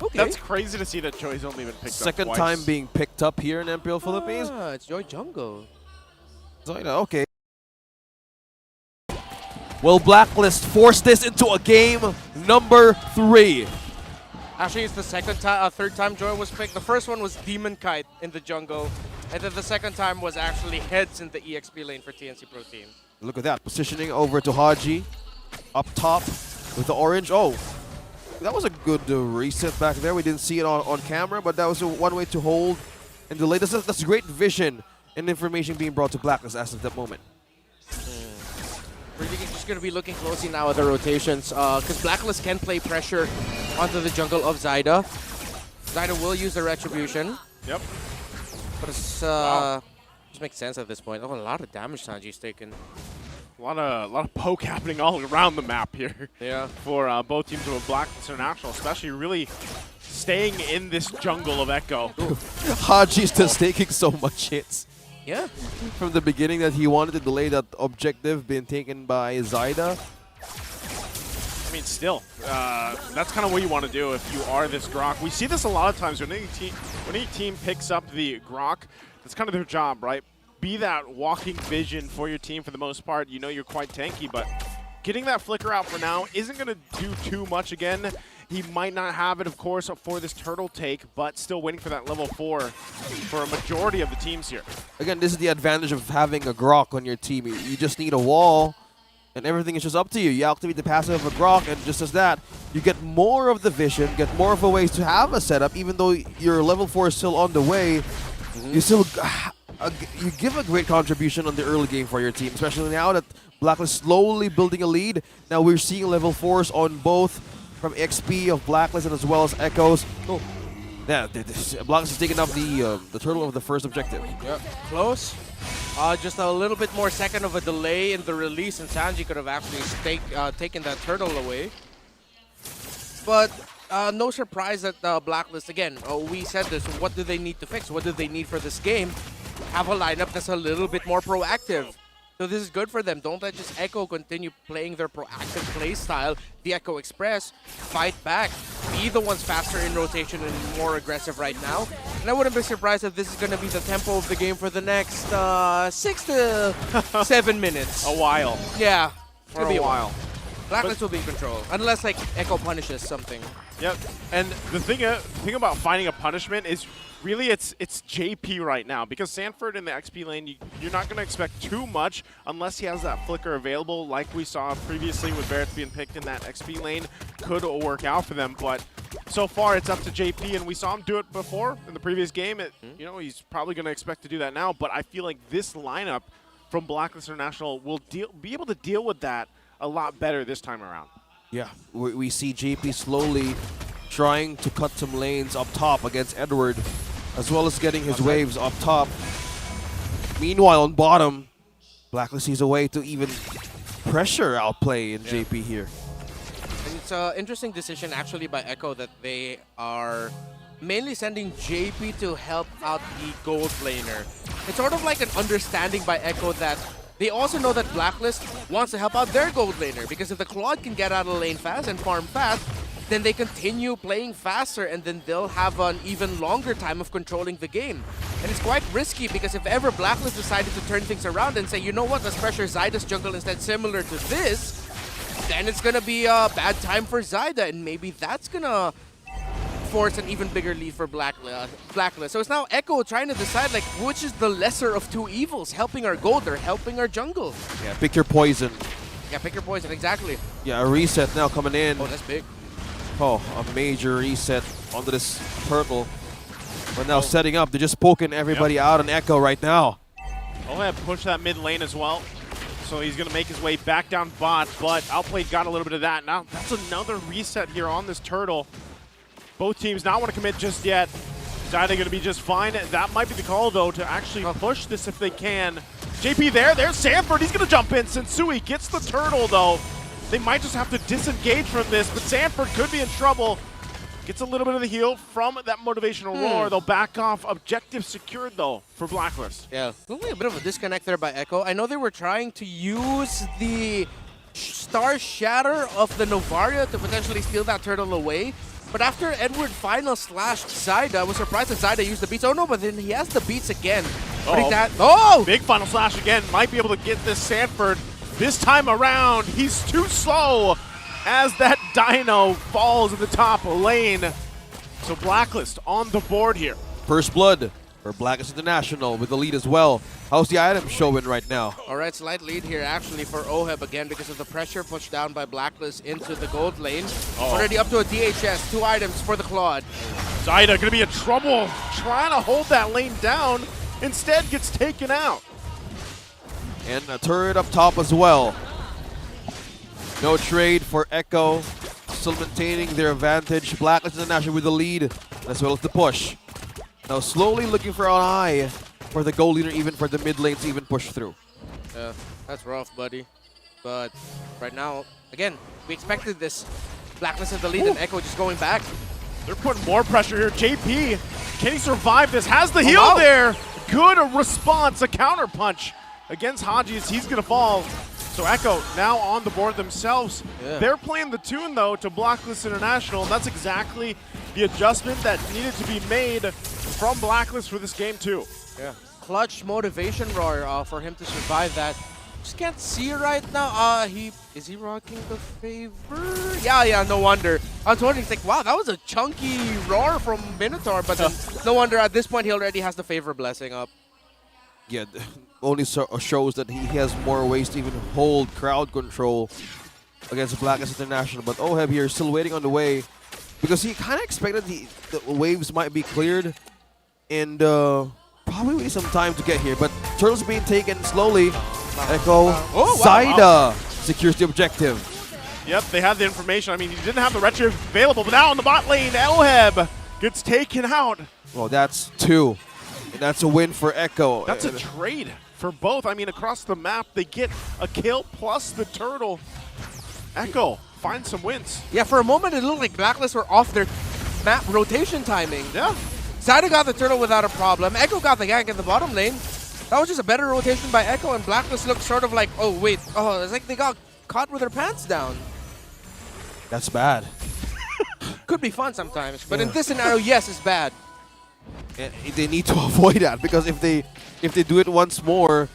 Okay. That's crazy to see that Joy's only been picked up Second twice. time being picked up here in Imperial Philippines. Ah, it's Joy Jungle. Zoida, okay. Will Blacklist force this into a game number 3? Actually, it's the third time Joy was picked. The first one was Demon Kite in the jungle, and then the second time was actually Heads in the EXP lane for TNC Pro Team. Look at that, positioning over to Haji, up top with the orange. Oh, that was a good reset back there. We didn't see it on camera, but that was one way to hold and delay. That's great vision and information being brought to Blacklist as of that moment. We're just going to be looking closely now at the rotations, because Blacklist can play pressure onto the jungle of Zyda. Zyda will use the Retribution. Yep. But it's just makes sense at this point. Oh, a lot of damage Sanji's taken. A lot of poke happening all around the map here. Yeah. For both teams of Blacklist International, especially really staying in this jungle of Echo. Haji's just taking so much hits. Yeah. From the beginning that he wanted to delay that objective being taken by Zyda. I mean, still, that's kind of what you want to do if you are this Grok. We see this a lot of times when any team picks up the Grok. That's kind of their job, right? Be that walking vision for your team for the most part. You know you're quite tanky, but getting that flicker out for now isn't going to do too much again. He might not have it, of course, for this turtle take, but still waiting for that level 4 for a majority of the teams here. Again, this is the advantage of having a Grok on your team. You just need a wall, and everything is just up to you. You activate the passive of a Grok, and just as that, you get more of the vision, get more of a ways to have a setup. Even though your level 4 is still on the way, you still you give a great contribution on the early game for your team, especially now that Blacklist slowly building a lead. Now we're seeing level 4s on both from XP of Blacklist and as well as Echoes. Oh, yeah, Blacklist is taking up the turtle of the first objective. Yep, close. Just a little bit more second of a delay in the release, and Sanji could have actually taken that turtle away. But no surprise that Blacklist, again, we said this, what do they need to fix? What do they need for this game? Have a lineup that's a little bit more proactive. So this is good for them. Don't let just Echo continue playing their proactive play style. The Echo Express, fight back, be the ones faster in rotation and more aggressive right now. And I wouldn't be surprised if this is going to be the tempo of the game for the next 6 to 7 minutes. A while. Yeah, For a while. Blacklist will be in control, unless like Echo punishes something. Yep. And the thing about finding a punishment is really it's JP right now, because Sanford in the XP lane, you're not going to expect too much unless he has that flicker available, like we saw previously with Barrett being picked in that XP lane. Could work out for them, but so far it's up to JP, and we saw him do it before in the previous game. You know, he's probably going to expect to do that now, but I feel like this lineup from Blacklist International will be able to deal with that a lot better this time around. Yeah, we see JP slowly trying to cut some lanes up top against Edward, as well as getting his waves up top. Meanwhile, on bottom, Blacklist sees a way to even pressure outplay in JP here. And it's an interesting decision actually by Echo that they are mainly sending JP to help out the gold laner. It's sort of like an understanding by Echo that they also know that Blacklist wants to help out their gold laner, because if the Claude can get out of the lane fast and farm fast, then they continue playing faster, and then they'll have an even longer time of controlling the game. And it's quite risky, because if ever Blacklist decided to turn things around and say, you know what, let's pressure Zyda's jungle instead, similar to this, then it's going to be a bad time for Zyda, and maybe that's going to force an even bigger lead for Blacklist. So it's now Echo trying to decide, like, which is the lesser of two evils, helping our gold or helping our jungle. Yeah, pick your poison. Yeah, pick your poison, exactly. Yeah, a reset now coming in. Oh, that's big. Oh, a major reset onto this turtle. But now setting up, they're just poking everybody out on Echo right now. Oh, yeah, push that mid lane as well. So he's going to make his way back down bot, but Outplayed got a little bit of that. Now that's another reset here on this turtle. Both teams not want to commit just yet. Zyda going to be just fine. That might be the call, though, to actually push this if they can. JP there's Sanford. He's going to jump in. Sensui gets the turtle, though. They might just have to disengage from this, but Sanford could be in trouble. Gets a little bit of the heal from that motivational roar. They'll back off. Objective secured, though, for Blacklist. Yeah, only a bit of a disconnect there by Echo. I know they were trying to use the Star Shatter of the Novaria to potentially steal that turtle away, But after Edward final slashed Zyda, I was surprised that Zyda used the beats. Oh no, but then he has the beats again. Oh! Big final slash again. Might be able to get this Sanford. This time around, he's too slow as that Dino falls in the top lane. So Blacklist on the board here. First blood for Blacklist International with the lead as well. How's the item showing right now? Alright, slight lead here actually for OHEB again because of the pressure pushed down by Blacklist into the gold lane. Already up to a DHS, 2 items for the Claude. Zyda gonna be in trouble trying to hold that lane down. Instead gets taken out. And a turret up top as well. No trade for Echo. Still maintaining their advantage. Blacklist International with the lead as well as the push. Now slowly looking for an eye for the gold leader, even for the mid lane to even push through. Yeah, that's rough, buddy. But right now, again, we expected this. Blacklist in the lead and Echo just going back. They're putting more pressure here. JP, can he survive this? Has the heal wow. there. Good response, a counter punch against Haji as he's gonna fall. So Echo now on the board themselves. Yeah. They're playing the tune though to Blacklist International, and that's exactly the adjustment that needed to be made from Blacklist for this game too. Yeah. Clutch motivation roar for him to survive that. Just can't see it right now. Is he rocking the favor? Yeah, no wonder. I was wondering, it's like, wow, that was a chunky roar from Minotaur, but then no wonder at this point he already has the favor blessing up. Yeah, only shows that he has more ways to even hold crowd control against Blacklist International. But OHEB here is still waiting on the way because he kind of expected the waves might be cleared and probably wait some time to get here. But turtles being taken slowly. Echo, Zyda secures the objective. Yep, they have the information. I mean, he didn't have the retrieve available, but now on the bot lane, OHEB gets taken out. Well, that's 2. And that's a win for Echo. That's a trade for both. I mean, across the map, they get a kill plus the turtle. Echo finds some wins. Yeah, for a moment it looked like Blacklist were off their map rotation timing. Yeah. Zyda got the turtle without a problem. Echo got the gank in the bottom lane. That was just a better rotation by Echo, and Blacklist looked sort of like, oh wait, it's like they got caught with their pants down. That's bad. Could be fun sometimes, but in this scenario, yes, it's bad. And they need to avoid that because if they do it once more,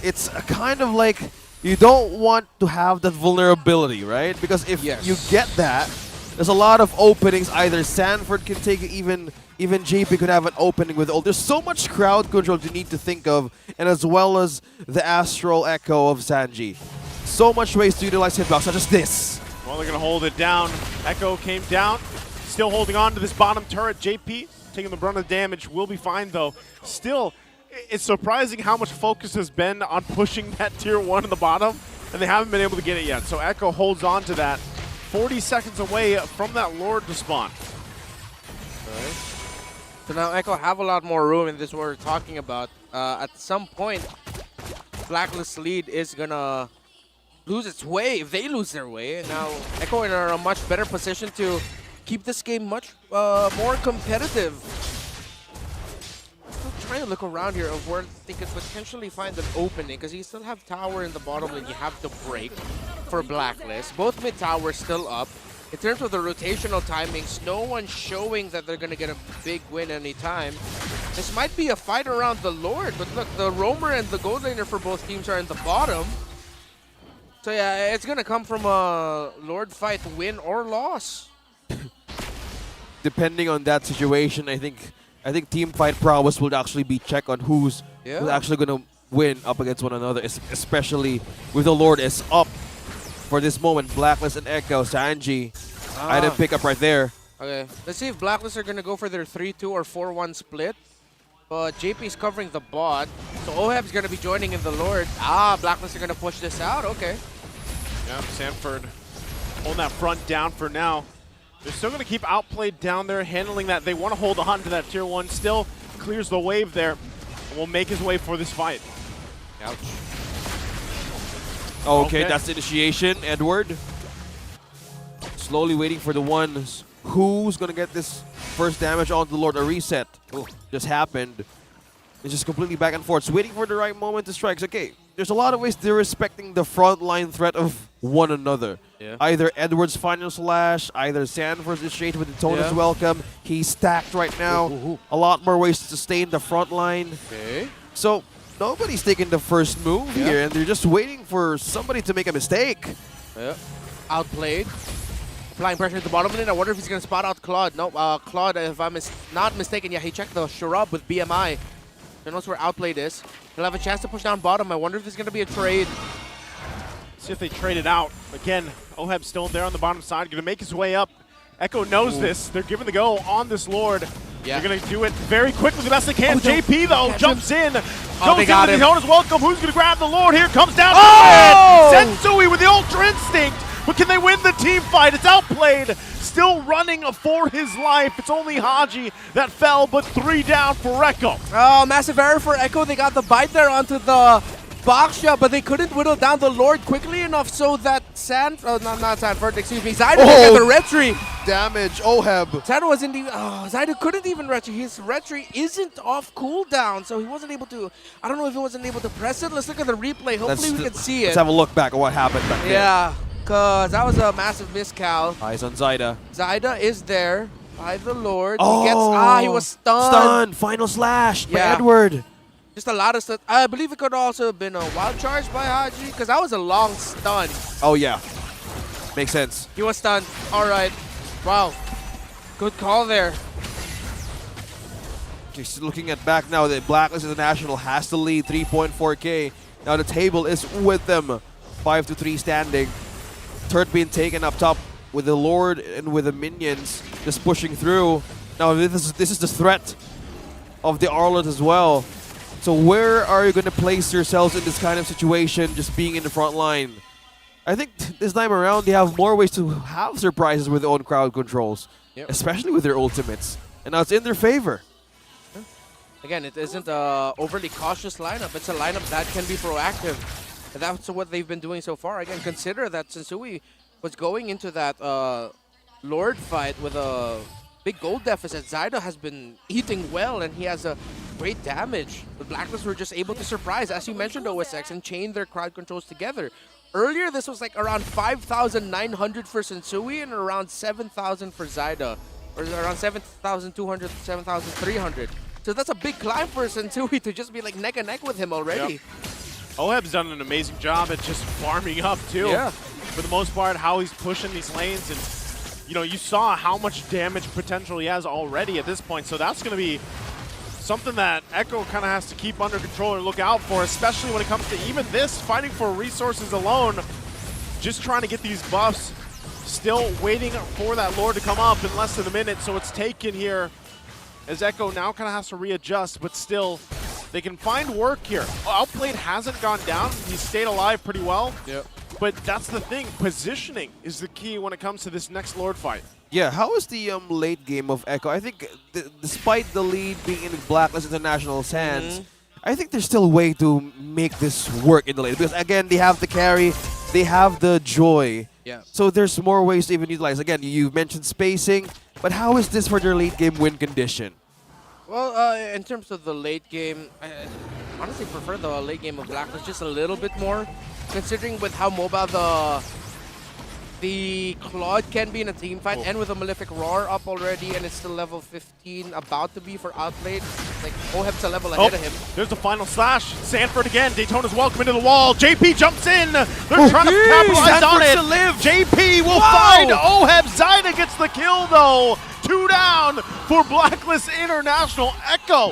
it's a kind of like you don't want to have that vulnerability, right? Because if you get that, there's a lot of openings. Either Sanford can take it, even JP could have an opening with ult. There's so much crowd control you need to think of, and as well as the Astral Echo of Sanji. So much ways to utilize hitbox, such as this. Well, they're going to hold it down. Echo came down, still holding on to this bottom turret. JP taking the brunt of the damage, will be fine though. Still, it's surprising how much focus has been on pushing that tier 1 in the bottom, and they haven't been able to get it yet. So Echo holds on to that. 40 seconds away from that Lord to spawn. Okay. So now Echo have a lot more room, and this is what we're talking about. At some point, Blacklist's lead is gonna lose its way if they lose their way. Now Echo are in a much better position to keep this game much more competitive. Still trying to look around here of where they could potentially find an opening, because you still have tower in the bottom and you have to break for Blacklist. Both mid towers still up. In terms of the rotational timings, no one's showing that they're going to get a big win anytime. This might be a fight around the Lord, but look, the Roamer and the Gold Laner for both teams are in the bottom. So yeah, it's going to come from a Lord fight, win or loss. Depending on that situation, I think team fight prowess will actually be checked on who's actually going to win up against one another, especially with the Lord is up for this moment. Blacklist and Echo, Sanji, item pickup right there. Okay, let's see if Blacklist are going to go for their 3-2 or 4-1 split. But JP's covering the bot, so OHEB's going to be joining in the Lord. Blacklist are going to push this out, okay. Yeah, Sanford holding that front down for now. They're still going to keep outplayed down there, handling that. They want to hold on to that tier 1. Still clears the wave there, and will make his way for this fight. Ouch. Okay, that's the initiation, Edward. Slowly waiting for the ones. Who's going to get this first damage onto the Lord? A reset just happened. It's just completely back and forth. It's waiting for the right moment to strike. Okay, there's a lot of ways they're respecting the frontline threat of one another. Yeah. Either Edward's final slash, either Sanford's initiate with Daytona's Yeah. welcome. He's stacked right now. A lot more ways to sustain the front line. Okay. So nobody's taking the first move Yeah. here, and they're just waiting for somebody to make a mistake. Yeah. Outplayed. Applying pressure at the bottom lane. I wonder if he's going to spot out Claude. No, Claude, if I'm not mistaken, yeah, he checked the Sharab with BMI. He knows where Outplayed is. He'll have a chance to push down bottom. I wonder if there's going to be a trade. See if they trade it out. Again, Oheb's still there on the bottom side, going to make his way up. Echo knows this. They're giving the go on this Lord. Yeah. They're going to do it very quickly the best they can. Oh, no. JP, though, Catch jumps in. they Goes got into him. the Daytona's welcome. Who's going to grab the Lord here? Comes down Oh! to it. Sensui with the Ultra Instinct. But can they win the team fight? It's Outplayed. Still running for his life. It's only Haji that fell, but 3 down for Echo. Oh, massive error for Echo. They got the bite there onto the box shot, but they couldn't whittle down the Lord quickly enough so that not Sanford, excuse me, Zyda got the retry. Damage, Oheb. Zyda wasn't even, Zyda couldn't even retry. His retry isn't off cooldown, so he wasn't able to, I don't know if he wasn't able to press it. Let's look at the replay. Hopefully we can see Let's it. have a look back at what happened back there. Yeah, because that was a massive miscal. Eyes on Zyda. Zyda is there by the Lord. Oh, He was stunned. Stunned. Final slash by Yeah. Edward. Just a lot of stuff. I believe it could also have been a wild charge by Haji, because that was a long stun. Oh, yeah. Makes sense. He was stunned. All right. Wow. Good call there. Just looking at back now, the Blacklist International has to lead 3.4K. Now the table is with them. 5-3 standing. Turret being taken up top with the Lord and with the minions just pushing through. Now this is the threat of the Arlet as well. So where are you going to place yourselves in this kind of situation, just being in the front line? I think this time around they have more ways to have surprises with their own crowd controls, especially with their ultimates. And now it's in their favor. Again, it isn't a overly cautious lineup. It's a lineup that can be proactive. And that's what they've been doing so far. Again, consider that Sensui was going into that Lord fight with a big gold deficit. Zyda has been eating well, and he has a great damage. The Blacklist were just able to surprise, as you mentioned, OSX, and chain their crowd controls together. Earlier, this was like around 5,900 for Sensui and around 7,000 for Zyda. Or around 7,200, 7,300. So that's a big climb for Sensui to just be like neck and neck with him already. Yep. Oheb's done an amazing job at just farming up, too. Yeah. For the most part, how he's pushing these lanes. And, you know, you saw how much damage potential he has already at this point. So that's going to be something that Echo kind of has to keep under control and look out for, especially when it comes to even this, fighting for resources alone, just trying to get these buffs, still waiting for that Lord to come up in less than a minute, so it's taken here as Echo now kind of has to readjust, but still, they can find work here. Outplayed hasn't gone down, he's stayed alive pretty well, but that's the thing, positioning is the key when it comes to this next Lord fight. Yeah, how is the late game of Echo? I think despite the lead being in Blacklist International's hands, I think there's still a way to make this work in the late. Because again, they have the carry, they have the joy. Yeah. So there's more ways to even utilize. Again, you mentioned spacing, but how is this for their late game win condition? Well, in terms of the late game, I honestly prefer the late game of Blacklist just a little bit more, considering with how mobile the Claude can be in a team fight, and with a Malefic Roar up already, and it's still level 15, about to be for Outplayed. Like, Oheb's a level ahead of him. There's the final slash. Sanford again. Daytona's welcome into the wall. JP jumps in. They're trying to capitalize on it. To live. JP will find Oheb. Zyda gets the kill, though. 2 down for Blacklist International. Echo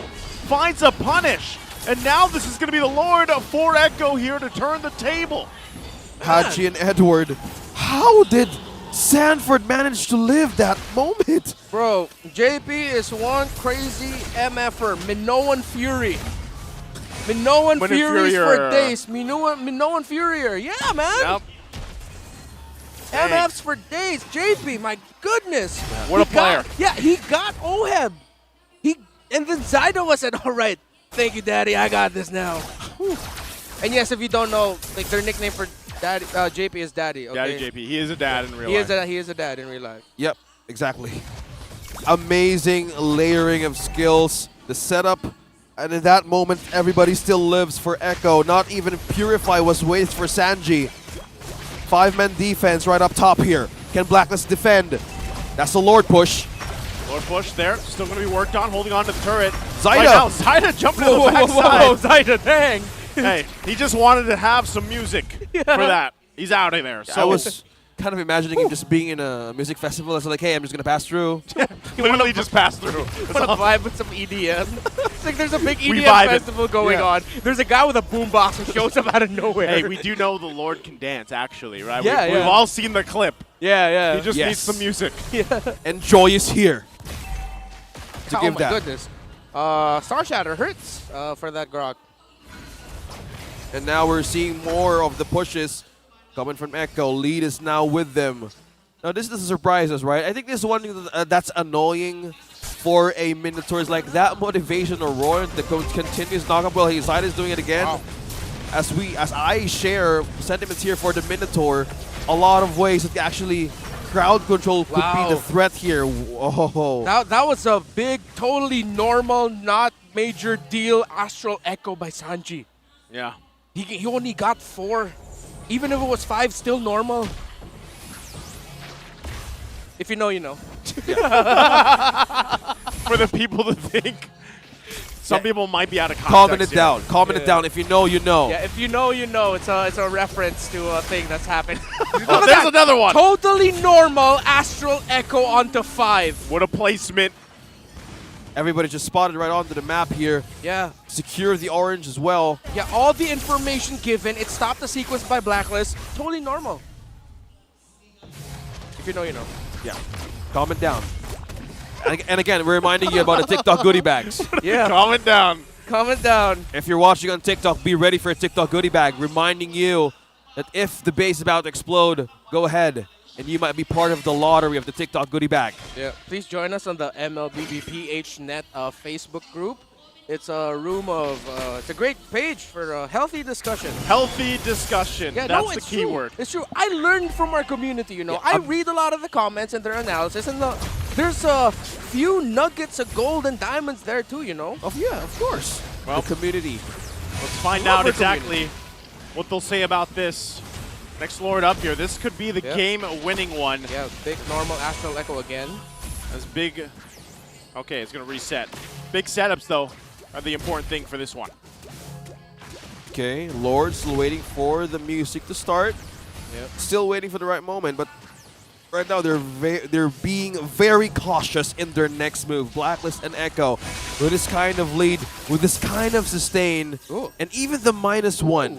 finds a punish. And now this is going to be the Lord for Echo here to turn the table. Haji and Edward. How did Sanford manage to live that moment? Bro, JP is one crazy MFer. Minoan Fury. Minoan Furies for days. Minoan Furier. Yeah, man. Yep. MFs for days. JP, my goodness. What a player. He got Oheb. And then Zyda was said, all right, thank you, Daddy. I got this now. And yes, if you don't know, like their nickname for Daddy, JP is Daddy. Okay? Daddy JP. He is a dad in real life. He is a dad in real life. Yep, exactly. Amazing layering of skills. The setup And in that moment, everybody still lives for Echo. Not even Purify was waste for Sanji. 5-man defense right up top here. Can Blacklist defend? That's the Lord push. Lord push there. Still going to be worked on, holding on to the turret. Zyda! Right now, Zyda jumping to the backside. Whoa, Zyda, dang! Hey, he just wanted to have some music for that. He's out of there. So I was kind of imagining him just being in a music festival. It's like, hey, I'm just going to pass through. literally just passed through. Want to vibe with some EDM? It's like there's a big We EDM vibing. festival going Yeah. on. There's a guy with a boombox who shows up out of nowhere. Hey, we do know the Lord can dance, actually, right? Yeah, We've yeah. all seen the clip. yeah. He just Yes. needs some music. And Joy is here to oh give my that. goodness. Star Shatter hurts for that Grok. And now we're seeing more of the pushes coming from Echo. Lead is now with them. Now this doesn't surprise us, right? I think this is one thing that's annoying for a Minotaur is like that motivation or roar that continues knock up. Well, Zyda is doing it again. Wow. As I share sentiments here for the Minotaur, a lot of ways that actually crowd control could Wow. be the threat here. Whoa. That was a big, totally normal, not major deal Astral Echo by Sanji. Yeah. He only got 4. Even if it was 5, still normal. If you know, you know. For the people to think. Some people might be out of context. Calming it here. down. Calming it down. If you know, you know. Yeah, if you know, you know. It's a reference to a thing that's happened. Oh, there's another one. Totally normal Astral Echo onto 5. What a placement. Everybody just spotted right onto the map here. Yeah. Secure the orange as well. Yeah, all the information given. It stopped the sequence by Blacklist. Totally normal. If you know, you know. Yeah. Calm it down. And again, we're reminding you about the TikTok goodie bags. Yeah. Calm it down. Calm it down. If you're watching on TikTok, be ready for a TikTok goodie bag, reminding you that if the base is about to explode, go ahead, and you might be part of the lottery of the TikTok goodie bag. Yeah. Please join us on the mlbb.ph.net Facebook group. It's a room of, it's a great page for a healthy discussion. Healthy discussion. Yeah, That's no, the it's key true. word. It's true. I learned from our community, you know. Yeah, I read a lot of the comments and their analysis, and there's a few nuggets of gold and diamonds there too, you know. Yeah, of course. Well, the community. Let's find Love out our exactly what they'll say about this. Next Lord up here. This could be the Yeah. game-winning one. Yeah, big normal Astral Echo again. As big... Okay, it's going to reset. Big setups, though, are the important thing for this one. Okay, Lord still waiting for the music to start. Yep. Still waiting for the right moment, but right now they're being very cautious in their next move. Blacklist and Echo with this kind of lead, with this kind of sustain, Ooh. and even the -1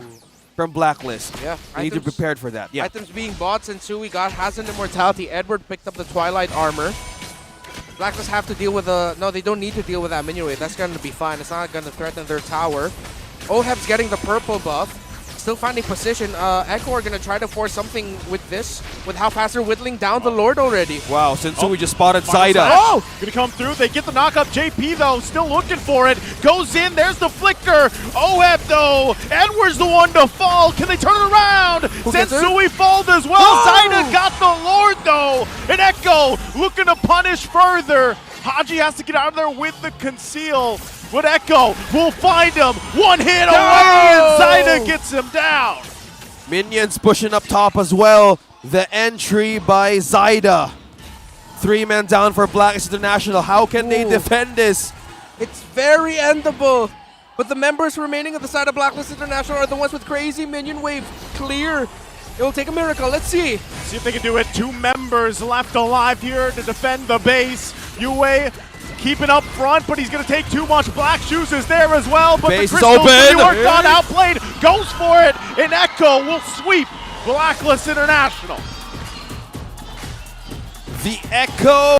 from Blacklist. Yeah, You need to be items- prepared for that. Yeah. Items being bought since Sui has an immortality. Edward picked up the Twilight armor. Blacklist have to deal with no, they don't need to deal with that minion wave. That's going to be fine. It's not going to threaten their tower. Oheb's getting the purple buff. Still finding position. Echo are going to try to force something with this, with how fast they're whittling down the Lord already. Wow, Sensui just spotted Final Zyda. slash. Oh! Gonna come through. They get the knockup. JP, though, still looking for it. Goes in. There's the flicker. Oheb, though. Edward's the one to fall. Can they turn it around? gets her? Sensui falls as well. Oh! Zyda got the Lord, though. And Echo looking to punish further. Haji has to get out of there with the conceal. But Echo will find him. One hit away, and Zyda gets him down. Minions pushing up top as well. The entry by Zyda. 3 men down for Blacklist International. How can they Ooh. defend this? It's very endable. But the members remaining at the side of Blacklist International are the ones with crazy minion wave. Clear. It will take a miracle. Let's see. See if they can do it. 2 members left alive here to defend the base. Yue keeping up front, but he's going to take too much. Black Shoes is there as well, but Base the is crystals to be open. worked on, outplayed, goes for it, and Echo will sweep Blacklist International. The Echo